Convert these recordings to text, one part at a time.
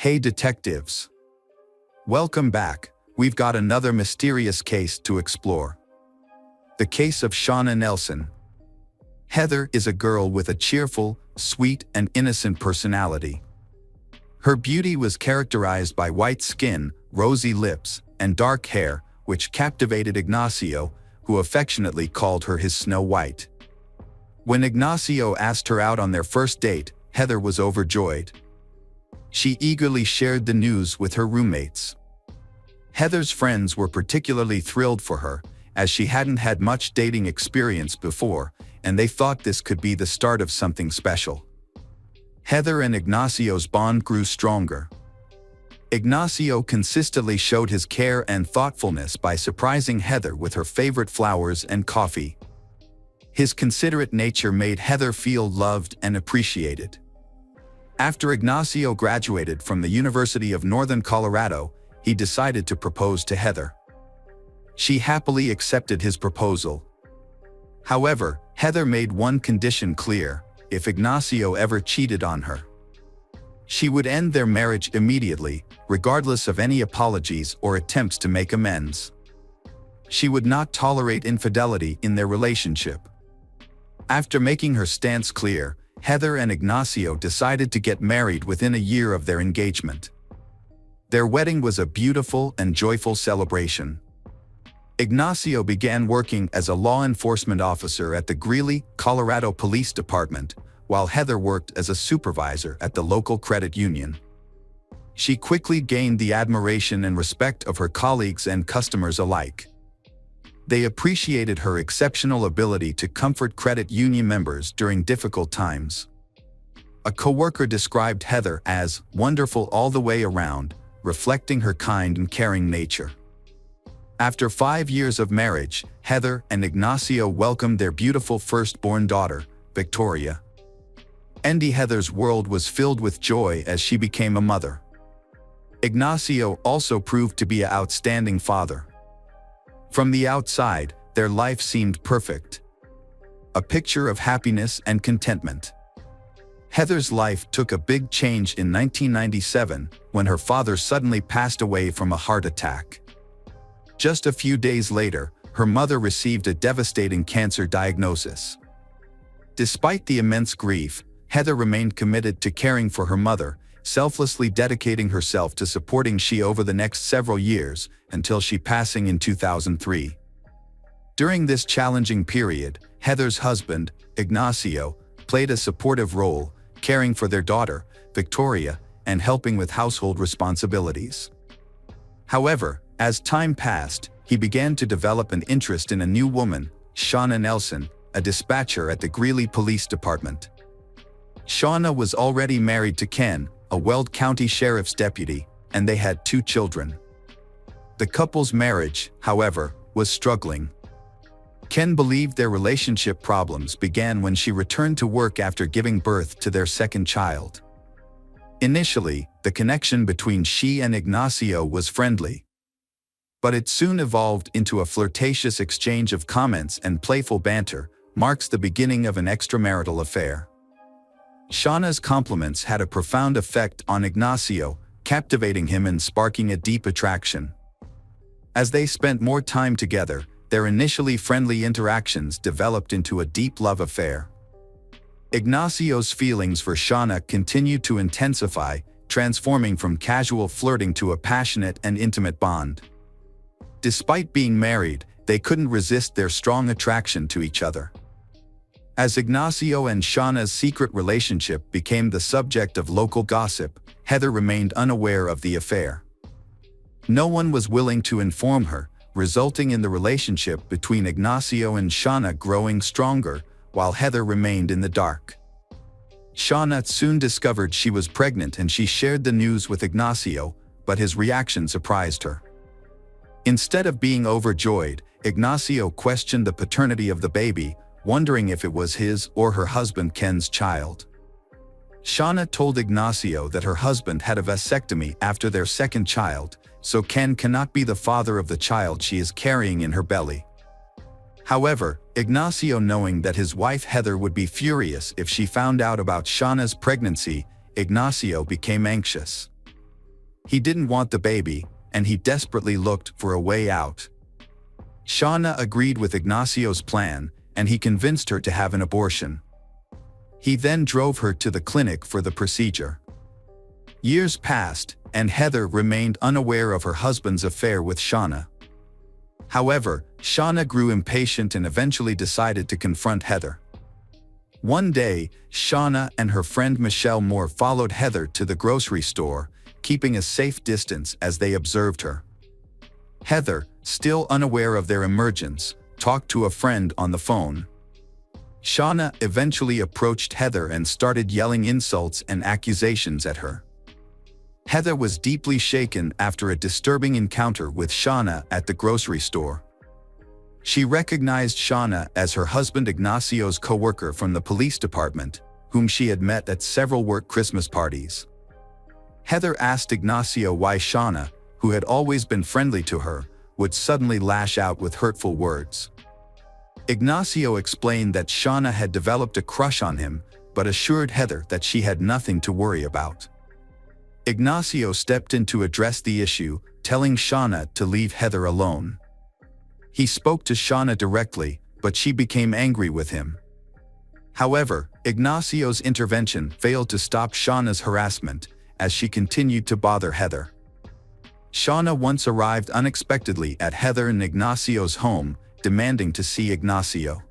Hey detectives! Welcome back. We've got another mysterious case to explore. The case of Shawna Nelson. Heather is a girl with a cheerful, sweet, and innocent personality. Her beauty was characterized by white skin, rosy lips, and dark hair, which captivated Ignacio, who affectionately called her his Snow White. When Ignacio asked her out on their first date, Heather was overjoyed. She eagerly shared the news with her roommates. Heather's friends were particularly thrilled for her, as she hadn't had much dating experience before, and they thought this could be the start of something special. Heather and Ignacio's bond grew stronger. Ignacio consistently showed his care and thoughtfulness by surprising Heather with her favorite flowers and coffee. His considerate nature made Heather feel loved and appreciated. After Ignacio graduated from the University of Northern Colorado, he decided to propose to Heather. She happily accepted his proposal. However, Heather made one condition clear: if Ignacio ever cheated on her, she would end their marriage immediately, regardless of any apologies or attempts to make amends. She would not tolerate infidelity in their relationship. After making her stance clear, Heather and Ignacio decided to get married within a year of their engagement. Their wedding was a beautiful and joyful celebration. Ignacio began working as a law enforcement officer at the Greeley, Colorado Police Department, while Heather worked as a supervisor at the local credit union. She quickly gained the admiration and respect of her colleagues and customers alike. They appreciated her exceptional ability to comfort credit union members during difficult times. A coworker described Heather as wonderful all the way around, reflecting her kind and caring nature. After 5 years of marriage, Heather and Ignacio welcomed their beautiful firstborn daughter, Victoria. Heather's world was filled with joy as she became a mother. Ignacio also proved to be an outstanding father. From the outside, their life seemed perfect. A picture of happiness and contentment. Heather's life took a big change in 1997 when her father suddenly passed away from a heart attack. Just a few days later, her mother received a devastating cancer diagnosis. Despite the immense grief, Heather remained committed to caring for her mother, selflessly dedicating herself to supporting she over the next several years until she passing in 2003. During this challenging period, Heather's husband, Ignacio, played a supportive role, caring for their daughter, Victoria, and helping with household responsibilities. However, as time passed, he began to develop an interest in a new woman, Shawna Nelson, a dispatcher at the Greeley Police Department. Shawna was already married to Ken, a Weld County Sheriff's deputy, and they had 2 children. The couple's marriage, however, was struggling. Ken believed their relationship problems began when she returned to work after giving birth to their second child. Initially, the connection between she and Ignacio was friendly. But it soon evolved into a flirtatious exchange of comments and playful banter, marks the beginning of an extramarital affair. Shawna's compliments had a profound effect on Ignacio, captivating him and sparking a deep attraction. As they spent more time together, their initially friendly interactions developed into a deep love affair. Ignacio's feelings for Shawna continued to intensify, transforming from casual flirting to a passionate and intimate bond. Despite being married, they couldn't resist their strong attraction to each other. As Ignacio and Shawna's secret relationship became the subject of local gossip, Heather remained unaware of the affair. No one was willing to inform her, resulting in the relationship between Ignacio and Shawna growing stronger, while Heather remained in the dark. Shawna soon discovered she was pregnant and she shared the news with Ignacio, but his reaction surprised her. Instead of being overjoyed, Ignacio questioned the paternity of the baby, wondering if it was his or her husband Ken's child. Shawna told Ignacio that her husband had a vasectomy after their second child, so Ken cannot be the father of the child she is carrying in her belly. However, Ignacio, knowing that his wife Heather would be furious if she found out about Shawna's pregnancy, Ignacio became anxious. He didn't want the baby, and he desperately looked for a way out. Shawna agreed with Ignacio's plan, and he convinced her to have an abortion. He then drove her to the clinic for the procedure. Years passed, and Heather remained unaware of her husband's affair with Shawna. However, Shawna grew impatient and eventually decided to confront Heather. One day, Shawna and her friend Michelle Moore followed Heather to the grocery store, keeping a safe distance as they observed her. Heather, still unaware of their emergence, talked to a friend on the phone. Shawna eventually approached Heather and started yelling insults and accusations at her. Heather was deeply shaken after a disturbing encounter with Shawna at the grocery store. She recognized Shawna as her husband Ignacio's co-worker from the police department, whom she had met at several work Christmas parties. Heather asked Ignacio why Shawna, who had always been friendly to her, would suddenly lash out with hurtful words. Ignacio explained that Shawna had developed a crush on him, but assured Heather that she had nothing to worry about. Ignacio stepped in to address the issue, telling Shawna to leave Heather alone. He spoke to Shawna directly, but she became angry with him. However, Ignacio's intervention failed to stop Shawna's harassment, as she continued to bother Heather. Shawna once arrived unexpectedly at Heather and Ignacio's home, demanding to see Ignacio.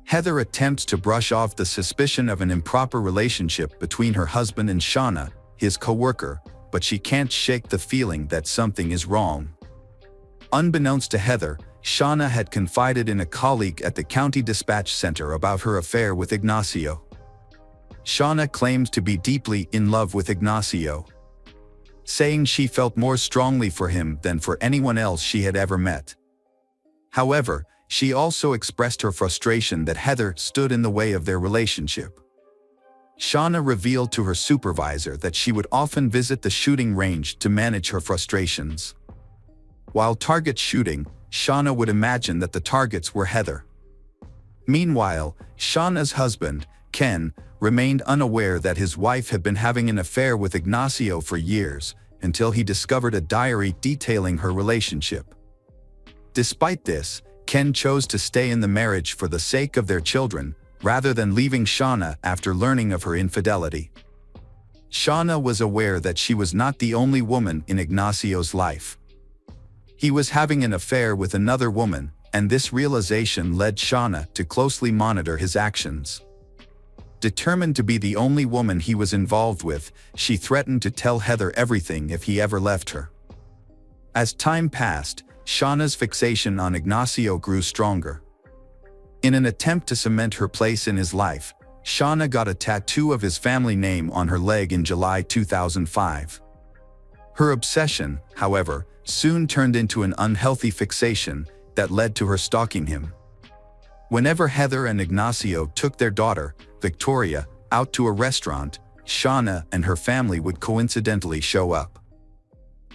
Heather attempts to brush off the suspicion of an improper relationship between her husband and Shawna, his co-worker, but she can't shake the feeling that something is wrong. Unbeknownst to Heather, Shawna had confided in a colleague at the county dispatch center about her affair with Ignacio. Shawna claims to be deeply in love with Ignacio, saying she felt more strongly for him than for anyone else she had ever met. However, she also expressed her frustration that Heather stood in the way of their relationship. Shawna revealed to her supervisor that she would often visit the shooting range to manage her frustrations. While target shooting, Shawna would imagine that the targets were Heather. Meanwhile, Shawna's husband, Ken, remained unaware that his wife had been having an affair with Ignacio for years, until he discovered a diary detailing her relationship. Despite this, Ken chose to stay in the marriage for the sake of their children, rather than leaving Shawna after learning of her infidelity. Shawna was aware that she was not the only woman in Ignacio's life. He was having an affair with another woman, and this realization led Shawna to closely monitor his actions. Determined to be the only woman he was involved with, she threatened to tell Heather everything if he ever left her. As time passed, Shawna's fixation on Ignacio grew stronger. In an attempt to cement her place in his life, Shawna got a tattoo of his family name on her leg in July 2005. Her obsession, however, soon turned into an unhealthy fixation that led to her stalking him. Whenever Heather and Ignacio took their daughter, Victoria, out to a restaurant, Shawna and her family would coincidentally show up.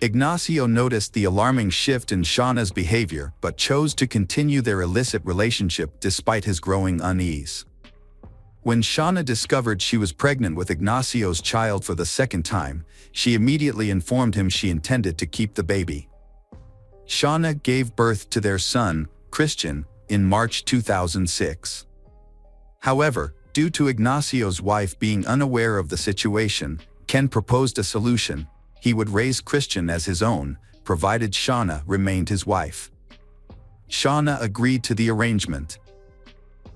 Ignacio noticed the alarming shift in Shawna's behavior but chose to continue their illicit relationship despite his growing unease. When Shawna discovered she was pregnant with Ignacio's child for the second time, she immediately informed him she intended to keep the baby. Shawna gave birth to their son, Christian, in March 2006. However, due to Ignacio's wife being unaware of the situation, Ken proposed a solution. He would raise Christian as his own, provided Shawna remained his wife. Shawna agreed to the arrangement.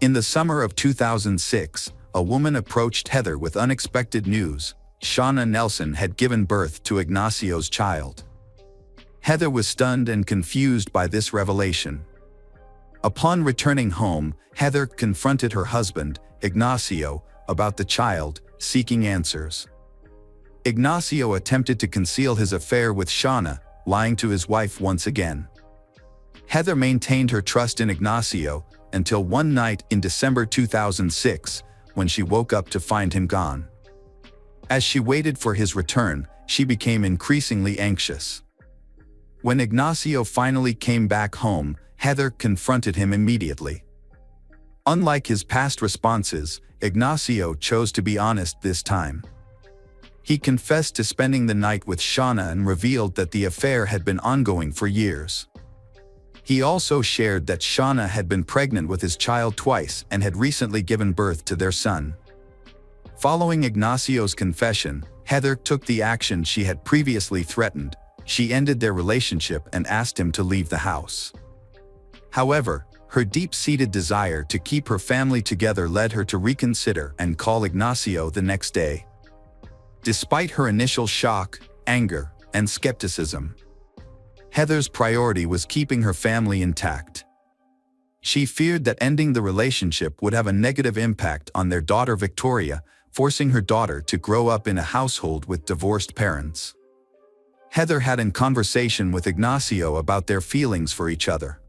In the summer of 2006, a woman approached Heather with unexpected news. Shawna Nelson had given birth to Ignacio's child. Heather was stunned and confused by this revelation. Upon returning home, Heather confronted her husband, Ignacio, about the child, seeking answers. Ignacio attempted to conceal his affair with Shawna, lying to his wife once again. Heather maintained her trust in Ignacio until one night in December 2006, when she woke up to find him gone. As she waited for his return, she became increasingly anxious. When Ignacio finally came back home, Heather confronted him immediately. Unlike his past responses, Ignacio chose to be honest this time. He confessed to spending the night with Shawna and revealed that the affair had been ongoing for years. He also shared that Shawna had been pregnant with his child twice and had recently given birth to their son. Following Ignacio's confession, Heather took the action she had previously threatened. She ended their relationship and asked him to leave the house. However, her deep-seated desire to keep her family together led her to reconsider and call Ignacio the next day. Despite her initial shock, anger, and skepticism, Heather's priority was keeping her family intact. She feared that ending the relationship would have a negative impact on their daughter Victoria, forcing her daughter to grow up in a household with divorced parents. Heather had a conversation with Ignacio about their feelings for each other.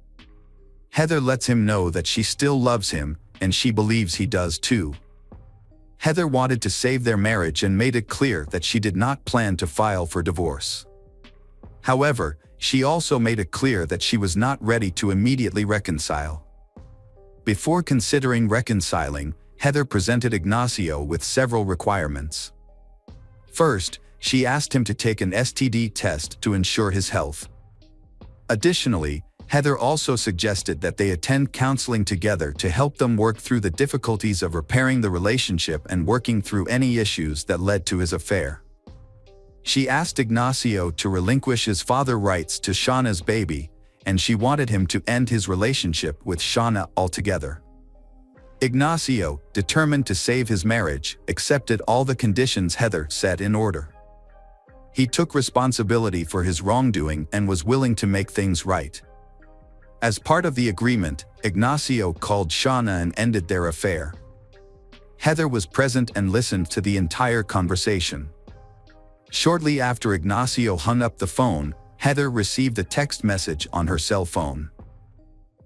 Heather lets him know that she still loves him, and she believes he does too. Heather wanted to save their marriage and made it clear that she did not plan to file for divorce. However, she also made it clear that she was not ready to immediately reconcile. Before considering reconciling, Heather presented Ignacio with several requirements. First, she asked him to take an STD test to ensure his health. Additionally, Heather also suggested that they attend counseling together to help them work through the difficulties of repairing the relationship and working through any issues that led to his affair. She asked Ignacio to relinquish his father rights to Shawna's baby, and she wanted him to end his relationship with Shawna altogether. Ignacio, determined to save his marriage, accepted all the conditions Heather set in order. He took responsibility for his wrongdoing and was willing to make things right. As part of the agreement, Ignacio called Shawna and ended their affair. Heather was present and listened to the entire conversation. Shortly after Ignacio hung up the phone, Heather received a text message on her cell phone.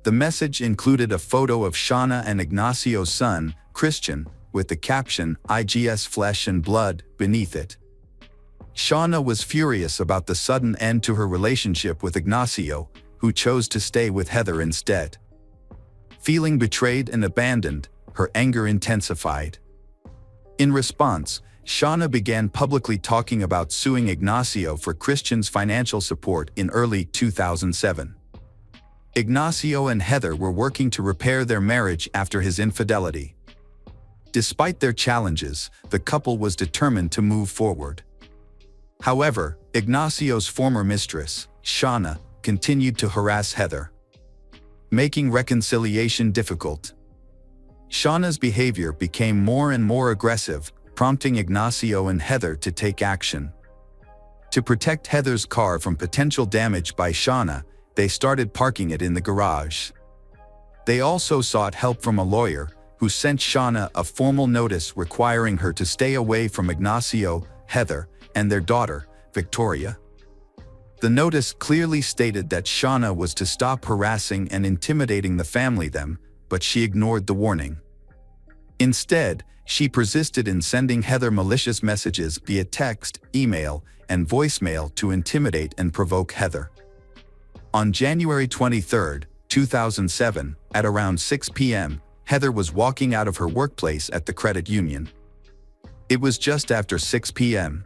The message included a photo of Shawna and Ignacio's son, Christian, with the caption, "IGS flesh and blood," beneath it. Shawna was furious about the sudden end to her relationship with Ignacio, who chose to stay with Heather instead. Feeling betrayed and abandoned, her anger intensified. In response, Shawna began publicly talking about suing Ignacio for Christian's financial support in early 2007. Ignacio and Heather were working to repair their marriage after his infidelity. Despite their challenges, the couple was determined to move forward. However, Ignacio's former mistress, Shawna, continued to harass Heather, making reconciliation difficult. Shawna's behavior became more and more aggressive, prompting Ignacio and Heather to take action. To protect Heather's car from potential damage by Shawna, they started parking it in the garage. They also sought help from a lawyer, who sent Shawna a formal notice requiring her to stay away from Ignacio, Heather, and their daughter, Victoria. The notice clearly stated that Shawna was to stop harassing and intimidating the family but she ignored the warning. Instead, she persisted in sending Heather malicious messages via text, email, and voicemail to intimidate and provoke Heather. On January 23, 2007, at around 6 p.m., Heather was walking out of her workplace at the credit union. It was just after 6 p.m.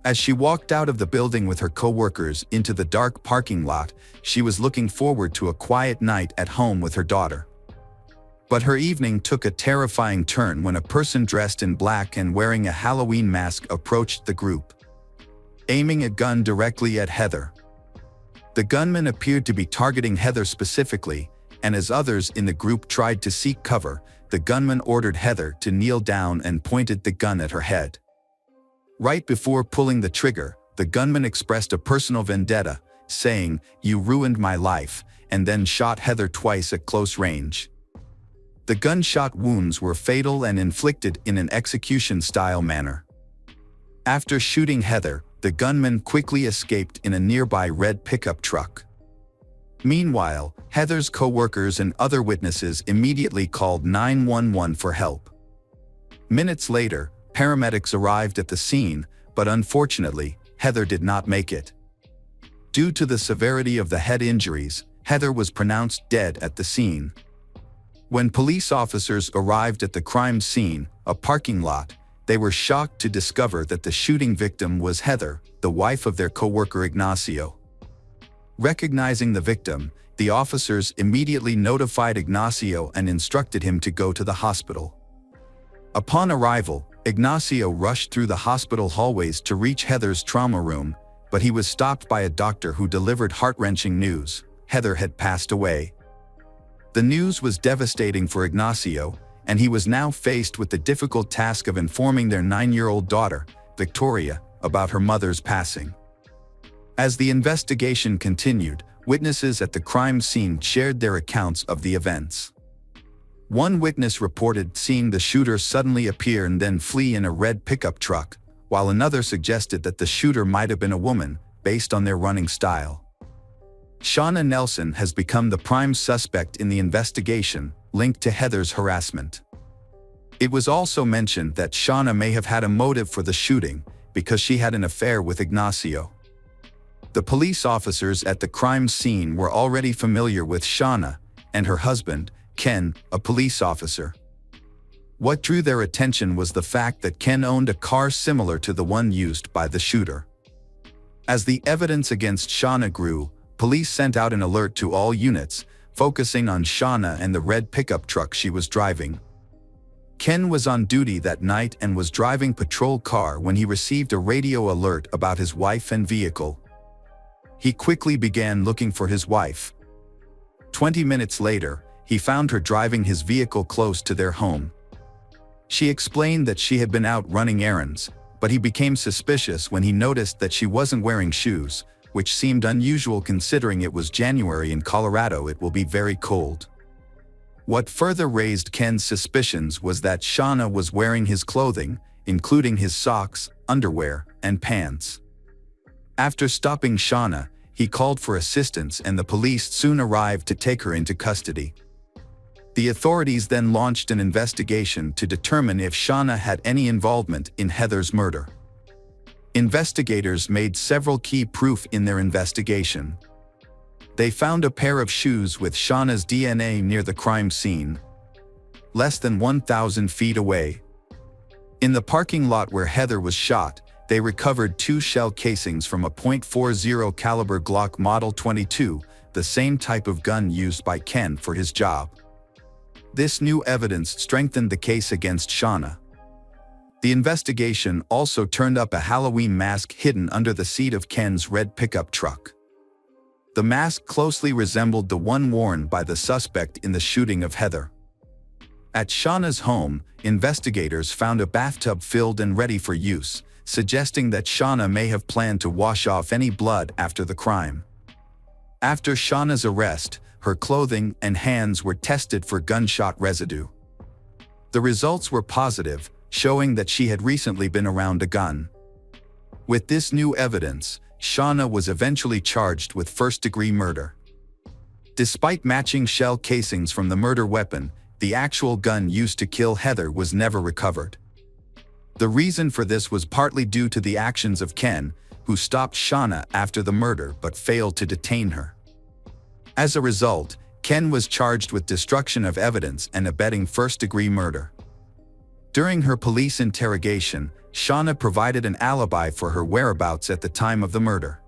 As she walked out of the building with her co-workers into the dark parking lot, she was looking forward to a quiet night at home with her daughter. But her evening took a terrifying turn when a person dressed in black and wearing a Halloween mask approached the group, aiming a gun directly at Heather. The gunman appeared to be targeting Heather specifically, and as others in the group tried to seek cover, the gunman ordered Heather to kneel down and pointed the gun at her head. Right before pulling the trigger, the gunman expressed a personal vendetta, saying, "You ruined my life," and then shot Heather twice at close range. The gunshot wounds were fatal and inflicted in an execution-style manner. After shooting Heather, the gunman quickly escaped in a nearby red pickup truck. Meanwhile, Heather's co-workers and other witnesses immediately called 911 for help. Minutes later, paramedics arrived at the scene, but unfortunately, Heather did not make it. Due to the severity of the head injuries, Heather was pronounced dead at the scene. When police officers arrived at the crime scene, a parking lot, they were shocked to discover that the shooting victim was Heather, the wife of their co-worker Ignacio. Recognizing the victim, the officers immediately notified Ignacio and instructed him to go to the hospital. Upon arrival, Ignacio rushed through the hospital hallways to reach Heather's trauma room, but he was stopped by a doctor who delivered heart-wrenching news: Heather had passed away. The news was devastating for Ignacio, and he was now faced with the difficult task of informing their 9-year-old daughter, Victoria, about her mother's passing. As the investigation continued, witnesses at the crime scene shared their accounts of the events. One witness reported seeing the shooter suddenly appear and then flee in a red pickup truck, while another suggested that the shooter might have been a woman, based on their running style. Shawna Nelson has become the prime suspect in the investigation, linked to Heather's harassment. It was also mentioned that Shawna may have had a motive for the shooting, because she had an affair with Ignacio. The police officers at the crime scene were already familiar with Shawna and her husband, Ken, a police officer. What drew their attention was the fact that Ken owned a car similar to the one used by the shooter. As the evidence against Shawna grew, police sent out an alert to all units, focusing on Shawna and the red pickup truck she was driving. Ken was on duty that night and was driving patrol car when he received a radio alert about his wife and vehicle. He quickly began looking for his wife. 20 minutes later, he found her driving his vehicle close to their home. She explained that she had been out running errands, but he became suspicious when he noticed that she wasn't wearing shoes, which seemed unusual considering it was January in Colorado. It will be very cold. What further raised Ken's suspicions was that Shawna was wearing his clothing, including his socks, underwear, and pants. After stopping Shawna, he called for assistance and the police soon arrived to take her into custody. The authorities then launched an investigation to determine if Shawna had any involvement in Heather's murder. Investigators made several key proof in their investigation. They found a pair of shoes with Shawna's DNA near the crime scene, less than 1,000 feet away. In the parking lot where Heather was shot, they recovered 2 shell casings from a .40 caliber Glock Model 22, the same type of gun used by Ken for his job. This new evidence strengthened the case against Shawna. The investigation also turned up a Halloween mask hidden under the seat of Ken's red pickup truck. The mask closely resembled the one worn by the suspect in the shooting of Heather. At Shawna's home, investigators found a bathtub filled and ready for use, suggesting that Shawna may have planned to wash off any blood after the crime. After Shawna's arrest, her clothing and hands were tested for gunshot residue. The results were positive, showing that she had recently been around a gun. With this new evidence, Shawna was eventually charged with first-degree murder. Despite matching shell casings from the murder weapon, the actual gun used to kill Heather was never recovered. The reason for this was partly due to the actions of Ken, who stopped Shawna after the murder but failed to detain her. As a result, Ken was charged with destruction of evidence and abetting first-degree murder. During her police interrogation, Shawna provided an alibi for her whereabouts at the time of the murder.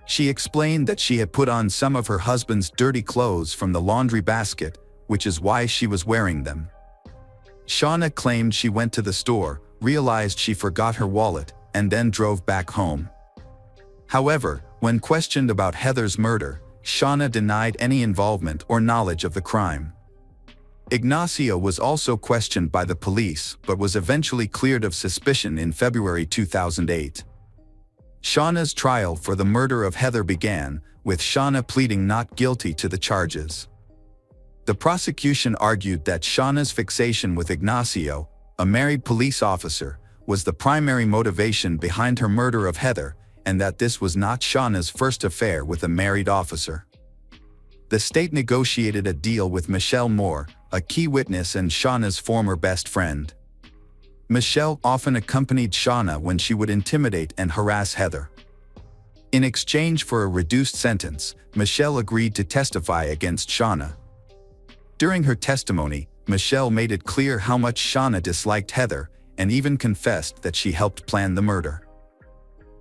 She explained that she had put on some of her husband's dirty clothes from the laundry basket, which is why she was wearing them. Shawna claimed she went to the store, realized she forgot her wallet, and then drove back home. However, when questioned about Heather's murder, Shawna denied any involvement or knowledge of the crime. Ignacio was also questioned by the police but was eventually cleared of suspicion in February 2008. Shawna's trial for the murder of Heather began, with Shawna pleading not guilty to the charges. The prosecution argued that Shawna's fixation with Ignacio, a married police officer, was the primary motivation behind her murder of Heather, and that this was not Shawna's first affair with a married officer. The state negotiated a deal with Michelle Moore, a key witness and Shawna's former best friend. Michelle often accompanied Shawna when she would intimidate and harass Heather. In exchange for a reduced sentence, Michelle agreed to testify against Shawna. During her testimony, Michelle made it clear how much Shawna disliked Heather, and even confessed that she helped plan the murder.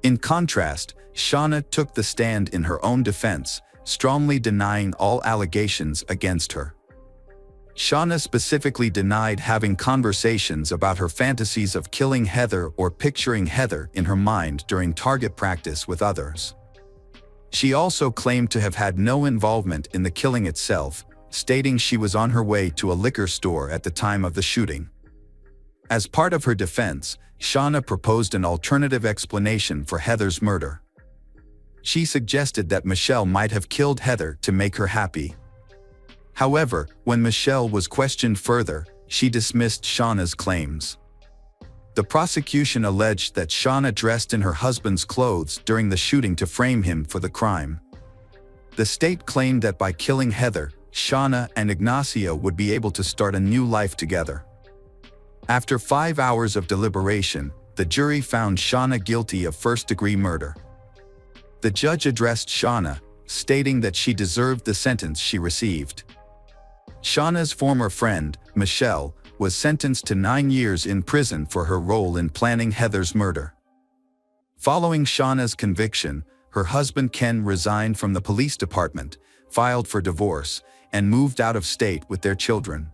In contrast, Shawna took the stand in her own defense, strongly denying all allegations against her. Shawna specifically denied having conversations about her fantasies of killing Heather or picturing Heather in her mind during target practice with others. She also claimed to have had no involvement in the killing itself, stating she was on her way to a liquor store at the time of the shooting. As part of her defense, Shawna proposed an alternative explanation for Heather's murder. She suggested that Michelle might have killed Heather to make her happy. However, when Michelle was questioned further, she dismissed Shawna's claims. The prosecution alleged that Shawna dressed in her husband's clothes during the shooting to frame him for the crime. The state claimed that by killing Heather, Shawna and Ignacio would be able to start a new life together. After 5 hours of deliberation, the jury found Shawna guilty of first-degree murder. The judge addressed Shawna, stating that she deserved the sentence she received. Shawna's former friend, Michelle, was sentenced to 9 years in prison for her role in planning Heather's murder. Following Shawna's conviction, her husband Ken resigned from the police department, filed for divorce, and moved out of state with their children.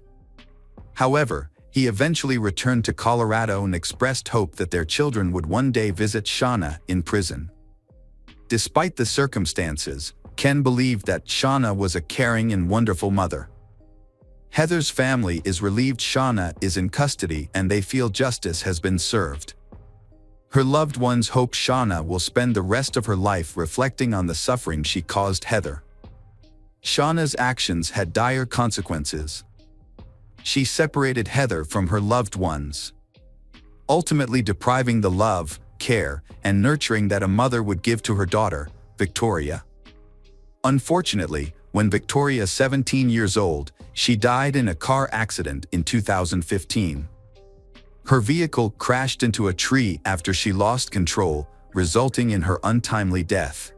However, he eventually returned to Colorado and expressed hope that their children would one day visit Shawna in prison. Despite the circumstances, Ken believed that Shawna was a caring and wonderful mother. Heather's family is relieved Shawna is in custody and they feel justice has been served. Her loved ones hope Shawna will spend the rest of her life reflecting on the suffering she caused Heather. Shawna's actions had dire consequences. She separated Heather from her loved ones, ultimately depriving the love, care, and nurturing that a mother would give to her daughter, Victoria. Unfortunately, when Victoria, 17 years old, she died in a car accident in 2015. Her vehicle crashed into a tree after she lost control, resulting in her untimely death.